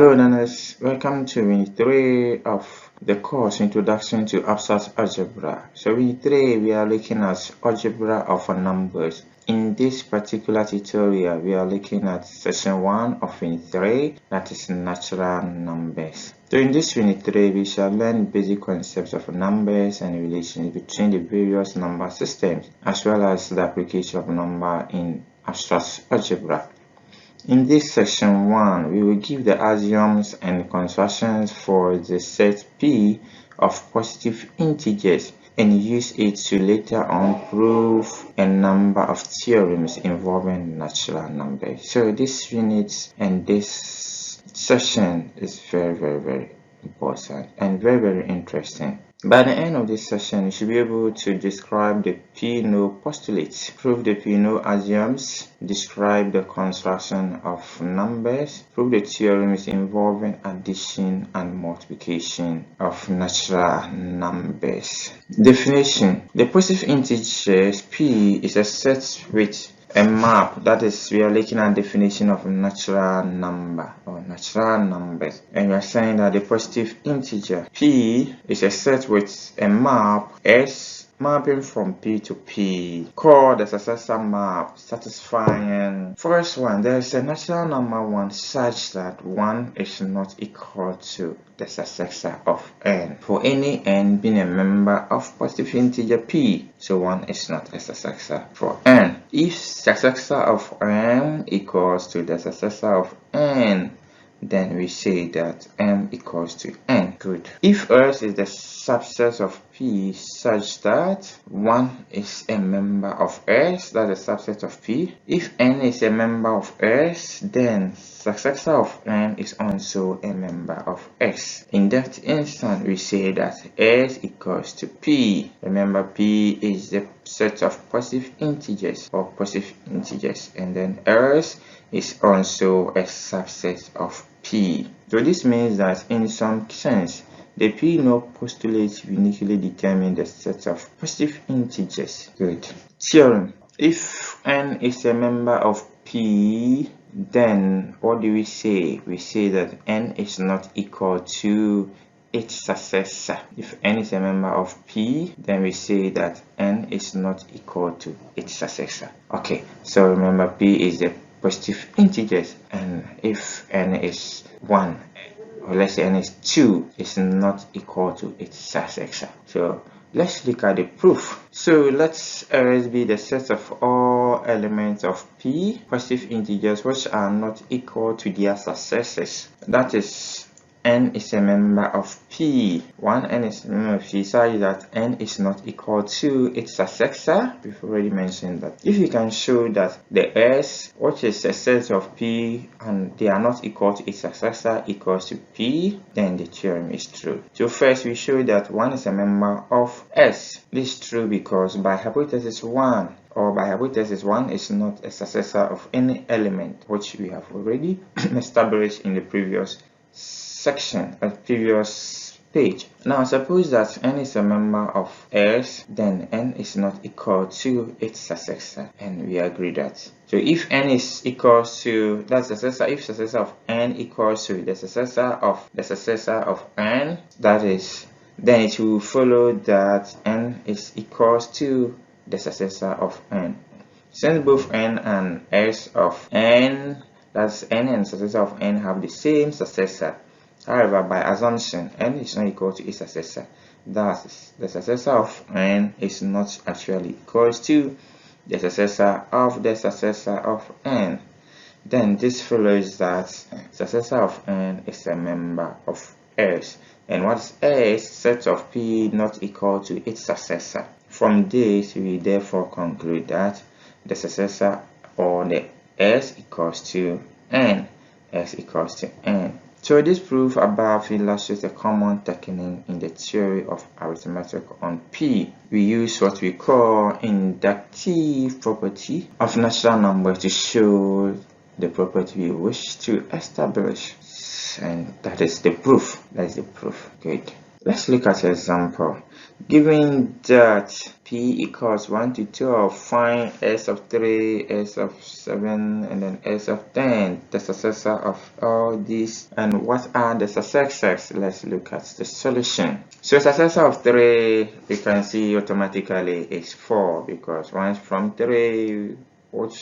Hello learners, welcome to week 3 of the course Introduction to Abstract Algebra. So week 3 we are looking at algebra of numbers. In this particular tutorial we are looking at section 1 of unit 3, that is natural numbers. So in this unit 3 we shall learn basic concepts of numbers and relations between the various number systems as well as the application of number in abstract algebra. In this section 1, we will give the axioms and constructions for the set P of positive integers and use it to later on prove a number of theorems involving natural numbers. So this unit and this session is very important and very interesting. By the end of this session, you should be able to describe the P-no postulates, prove the P-no axioms, describe the construction of numbers, prove the theorems involving addition and multiplication of natural numbers. Definition: the positive integers P is a set with a map, that is, we are looking at definition of natural number or natural numbers, and we are saying that the positive integer P is a set with a map S mapping from P to P, called the successor map, satisfying first one. There is a natural number 1 such that 1 is not equal to the successor of n, for any n being a member of positive integer P, so 1 is not a successor for n. If successor of m equals to the successor of n, then we say that m equals to n. Good. If S is the subset of P such that 1 is a member of S, that is a subset of P. If n is a member of S, then successor of n is also a member of S. In that instant, we say that S equals to P. Remember, P is the set of positive integers or positive integers, and then S is also a subset of P. So this means that in some sense, the P-no postulates uniquely determine the set of positive integers. Good. Theorem: if n is a member of P, then what do we say? We say that n is not equal to its successor. If n is a member of P, then we say that n is not equal to its successor. Okay, so remember, P is the positive integers, and if n is 1, or let's say n is 2, is not equal to its successor. So let's look at the proof. So let's be the set of all elements of P, positive integers, which are not equal to their successors. That is, n is a member of P. N is a member of P such that n is not equal to its successor. We've already mentioned that. If you can show that the S, which is a set of P, and they are not equal to its successor, equals to P, then the theorem is true. So first we show that 1 is a member of S. This is true because by hypothesis 1, or by hypothesis 1 is not a successor of any element, which we have already established in the previous section, a previous page. Now suppose that n is a member of S, then n is not equal to its successor, and we agree that. So if n is equals to that successor, if successor of n equals to the successor of n, that is, then it will follow that n is equals to the successor of n. Since both n and S of n, that's n and successor of n, have the same successor, however, by assumption, n is not equal to its successor, thus the successor of n is not actually equal to the successor of n. Then this follows that successor of n is a member of S. And what is S? Set of P not equal to its successor. From this, we therefore conclude that the successor, or the S, equals to n. S equals to n. So this proof above illustrates a common technique in the theory of arithmetic on P. We use what we call inductive property of natural numbers to show the property we wish to establish, and that is the proof. That is the proof. Good. Let's look at an example. Given that p equals 1 to 12, find s of 3, s of 7, and then s of 10, the successor of all these. And what are the successors? Let's look at the solution. So successor of 3, we can see automatically is 4, because 1 from 3, what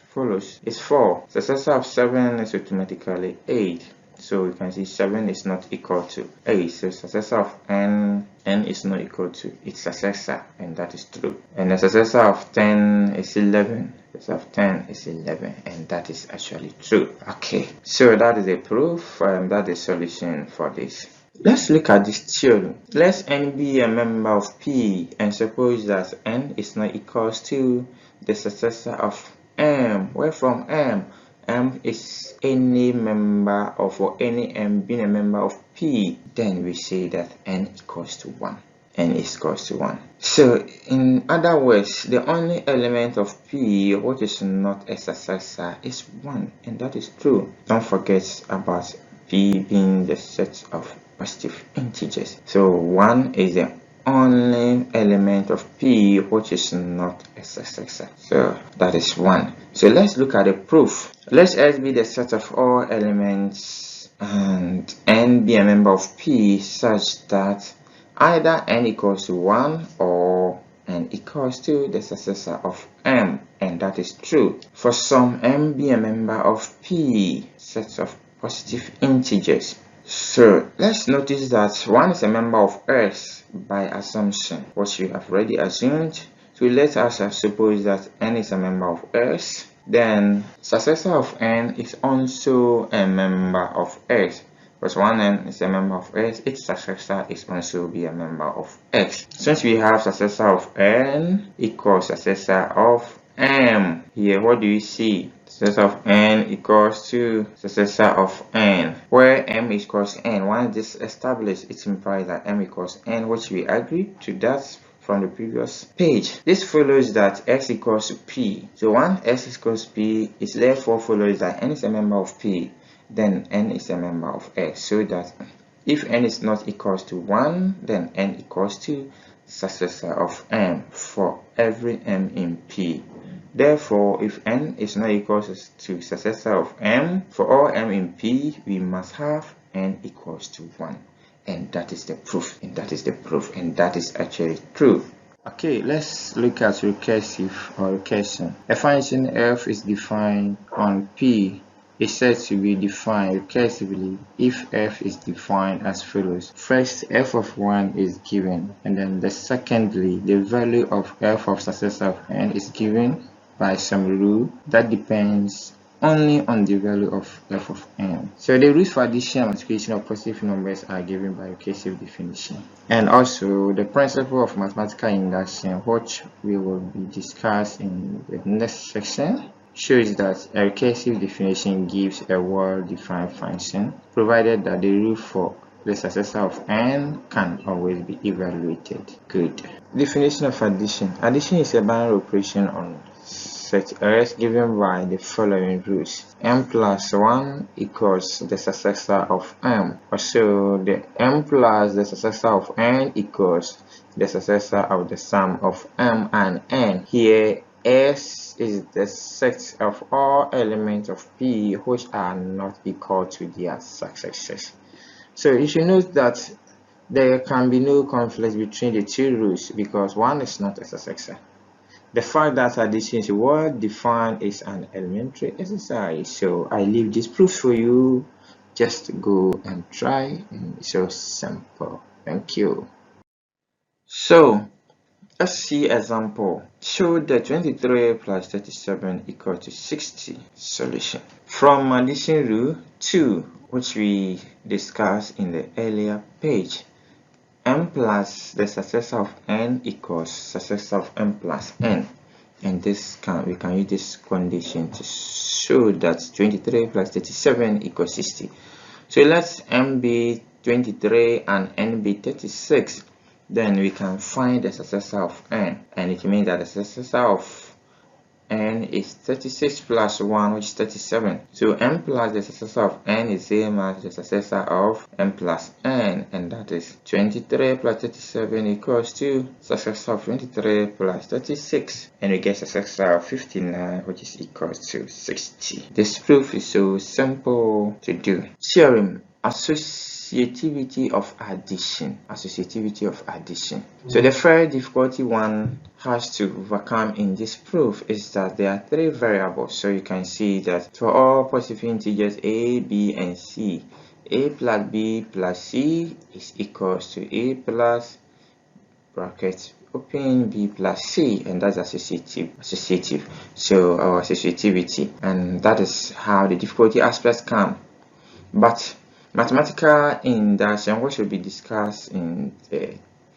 follows is 4. Successor of 7 is automatically 8. So we can see 7 is not equal to 8. So successor of n is not equal to its successor, and that is true. And the successor of 10 is 11. The successor of 10 is 11, and that is actually true. Okay, so that is a proof, that is solution for this. Let's look at this theorem. Let n be a member of P, and suppose that n is not equals to the successor of m. Where from m? M is any member of, or any m being a member of P, then we say that n equals to 1. N is equals to 1. So in other words, the only element of P which is not a successor is 1, and that is true. Don't forget about P being the set of positive integers. So 1 is the only element of P which is not a successor. So that is 1. So let's look at the proof. Let S be the set of all elements and n be a member of P such that either n equals to 1 or n equals to the successor of m, and that is true. For some m be a member of P sets of positive integers. So let's notice that 1 is a member of S by assumption, what we have already assumed. So let us suppose that n is a member of S, then successor of n is also a member of S. Because 1n is a member of S, its successor is also be a member of X. Since we have successor of n equals successor of m, here what do you see? Successor of n equals to successor of n, where m equals n. Once this is established, it implies that m equals n, which we agree to that from the previous page. This follows that x equals to p. So once x equals p, it therefore follows that n is a member of p, then n is a member of x. So that if n is not equals to 1, then n equals to successor of m for every m in p. Therefore, if n is not equal to successor of m, for all m in P, we must have n equals to 1. And that is the proof, and that is the proof, and that is actually true. Okay, let's look at recursive or recursion. A function f is defined on P is said to be defined recursively if f is defined as follows. First, f of 1 is given, and then secondly, the value of f of successor of n is given by some rule that depends only on the value of f of n. So the rules for addition and multiplication of positive numbers are given by recursive definition. And also the principle of mathematical induction, which we will be discussed in the next section, shows that a recursive definition gives a well-defined function, provided that the rule for the successor of n can always be evaluated. Good. Definition of addition. Addition is a binary operation on set S given by the following rules. M plus 1 equals the successor of m. Also, the m plus the successor of n equals the successor of the sum of m and n. Here, S is the set of all elements of P which are not equal to their successors. So you should note that there can be no conflict between the two rules because one is not a successor. The fact that addition is well defined is an elementary exercise, so I leave this proof for you. Just go and try, and it's so simple. Thank you. So let's see example. Show that 23 plus 37 equal to 60. Solution. From addition rule 2, which we discussed in the earlier page, m plus the successor of n equals successor of m plus n, and we can use this condition to show that 23 plus 37 equals 60. So let m be 23 and n be 36. Then we can find the successor of n, and it means that the successor of n is 36 plus 1, which is 37. So n plus the successor of n is same as the successor of n plus n, and that is 23 plus 37 equals to successor of 23 plus 36, and we get successor of 59, which is equals to 60. This proof is so simple to do. Theorem: associativity of addition. Associativity of addition. So the first difficulty one has to overcome in this proof is that there are three variables. So you can see that for all positive integers a, b, and c, a plus b plus c is equals to a plus bracket open b plus c, and that's associative. So our associativity, and that is how the difficulty aspects come. But mathematical induction, which will be discussed in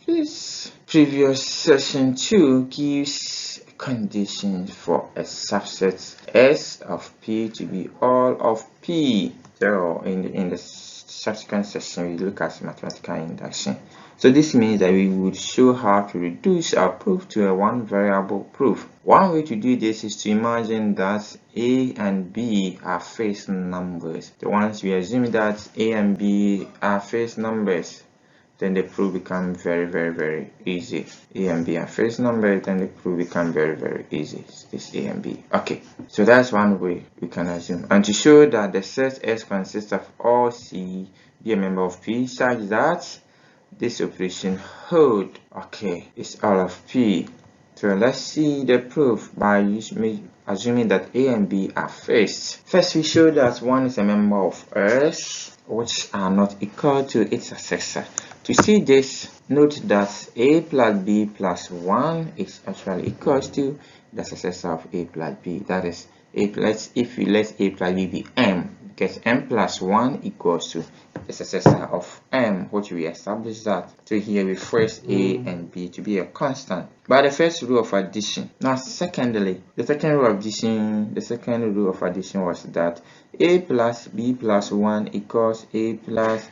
this previous session 2, gives conditions for a subset S of P to be all of P. So in the subsequent session, we look at mathematical induction. So this means that we would show how to reduce our proof to a one variable proof. One way to do this is to imagine that a and b are phase numbers. So once we assume that a and b are phase numbers, then the proof becomes very easy. A and b are phase numbers, then the proof becomes very easy. This a and b. Okay, so that's one way we can assume. And to show that the set S consists of all C, be a member of P, such that this operation hold. Okay, it's all of P. So let's see the proof by assuming that A and B are phased. First, we show that one is a member of S, which are not equal to its successor. To see this, note that A plus B plus 1 is actually equals to the successor of A plus B. That is A plus, if we let A plus B be M, because M plus 1 equals to the successor of M, which we established that. So here we force A and B to be a constant by the first rule of addition. Now secondly, the second rule of addition was that A plus B plus 1 equals A plus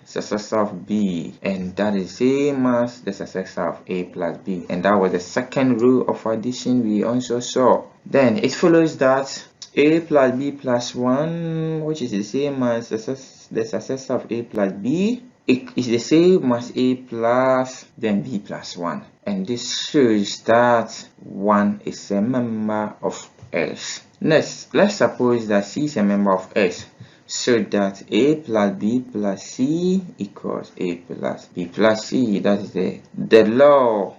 successor of B, and that is same as the successor of A plus B, and that was the second rule of addition we also saw. Then it follows that A plus B plus 1, which is the same as the successor of A plus B, it is the same as A plus then B plus 1, and this shows that 1 is a member of S. Next, let's suppose that C is a member of S, so that A plus B plus C equals A plus B plus C. That is the law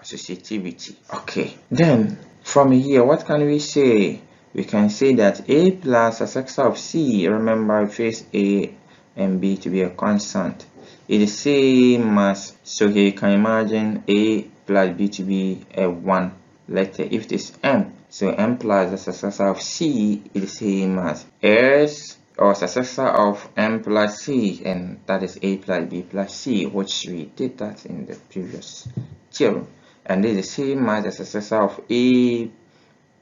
associativity. Okay, then from here, what can we say? We can say that A plus a successor of C, remember we face A and B to be a constant, it is same as, so here you can imagine A plus B to be a 1 letter if it is M. So M plus the successor of C is the same as S or successor of M plus C, and that is A plus B plus C, which we did that in the previous theorem. And this is the same as the successor of A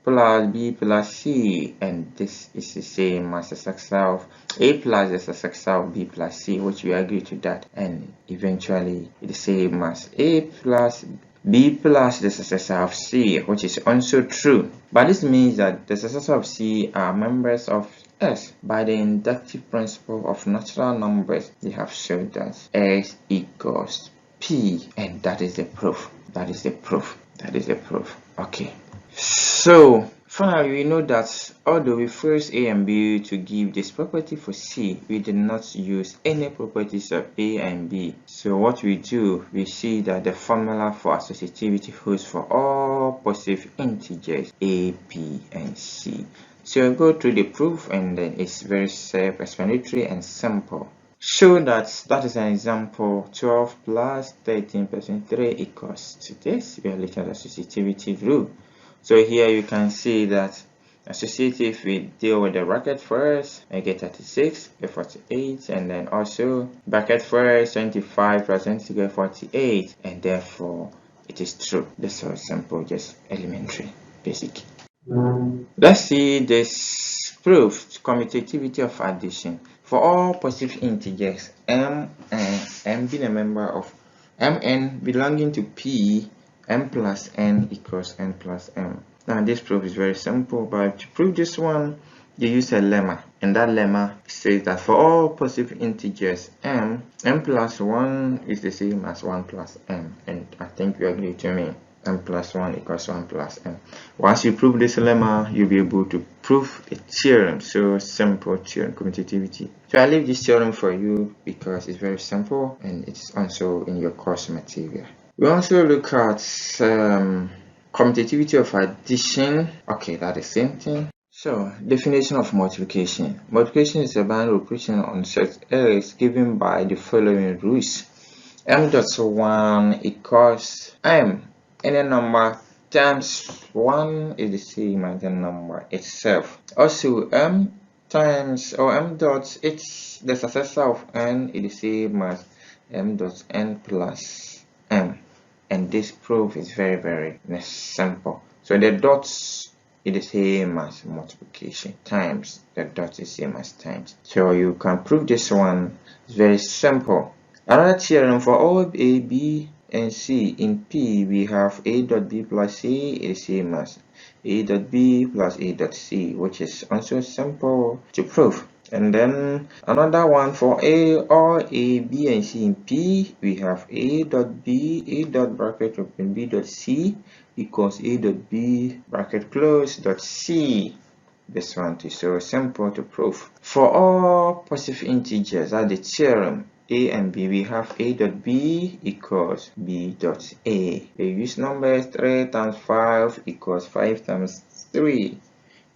plus B plus C, and this is the same as the successor of A plus the successor of B plus C, which we agree to that, and eventually the same as A plus B plus the successor of C, which is also true. But this means that the successor of C are members of S. By the inductive principle of natural numbers, they have shown that S equals P, and that is the proof. Okay, so finally we know that although we force A and B to give this property for C, we did not use any properties of A and B. So what we do, we see that the formula for associativity holds for all positive integers A, B, and C. So I'll go through the proof, and then it's very self-explanatory and simple. Show that is an example. 12 plus 13 plus 3 equals to this. We are looking at associativity rule. So here you can see that associative, we deal with the bracket first. I get 36, get 48, and then also bracket first, 25 plus 20 get 48, and therefore it is true. That's so simple, just elementary, basic. Let's see this proof, commutativity of addition. For all positive integers, M and M being a member of Mn belonging to P m plus n equals n plus m. Now this proof is very simple, but to prove this one, you use a lemma, and that lemma says that for all positive integers m plus 1 is the same as 1 plus m, and I think you agree to me. M plus 1 equals 1 plus m. Once you prove this lemma, you'll be able to prove a theorem. So simple theorem, commutativity. So I leave this theorem for you because it's very simple and it's also in your course material. We also look at commutativity of addition. Okay, that's the same thing. So, definition of multiplication. Multiplication is a binary operation on set arrays given by the following rules. M dot 1 equals m. Any number times 1 is the same as the number itself. Also, m times or m dot it's the successor of n is the same as m dot n plus m. And this proof is very simple. So the dots is the same as multiplication times the dot is same as times. So you can prove this one. It's very simple. Another theorem for all a, b, and c in P, we have a dot b plus c is the same as a dot b plus a dot c, which is also simple to prove. And then another one for all a, b, and c in P, we have a dot b, a dot bracket open, b dot c equals a dot b bracket close dot c. This one is so simple to prove. For all positive integers, that's the theorem a and b, we have a dot b equals b dot a. We use numbers 3 times 5 equals 5 times 3,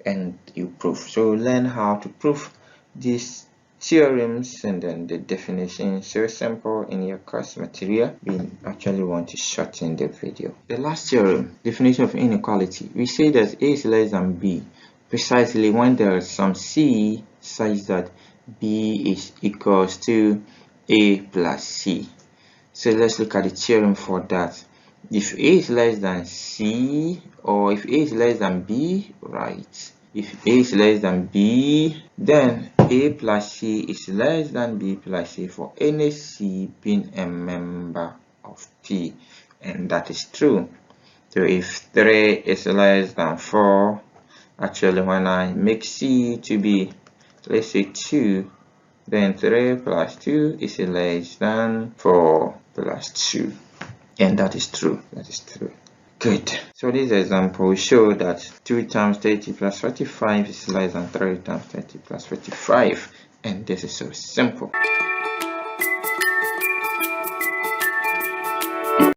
and you prove. So learn how to prove these theorems and then the definition. So simple in your course material. We actually want to shorten the video. The last theorem, definition of inequality. We say that a is less than b precisely when there is some c such that b is equals to a plus c. So let's look at the theorem for that. If a is less than c, or if a is less than b, right? If a is less than b, then a plus c is less than b plus c for any c being a member of P, and that is true. So if 3 is less than 4, actually when I make c to be, let's say 2, then 3 plus 2 is less than 4 plus 2, and that is true. That is true. Good. So this example will show that 2 times 30 plus 45 is less than 3 times 30 plus 45, and this is so simple.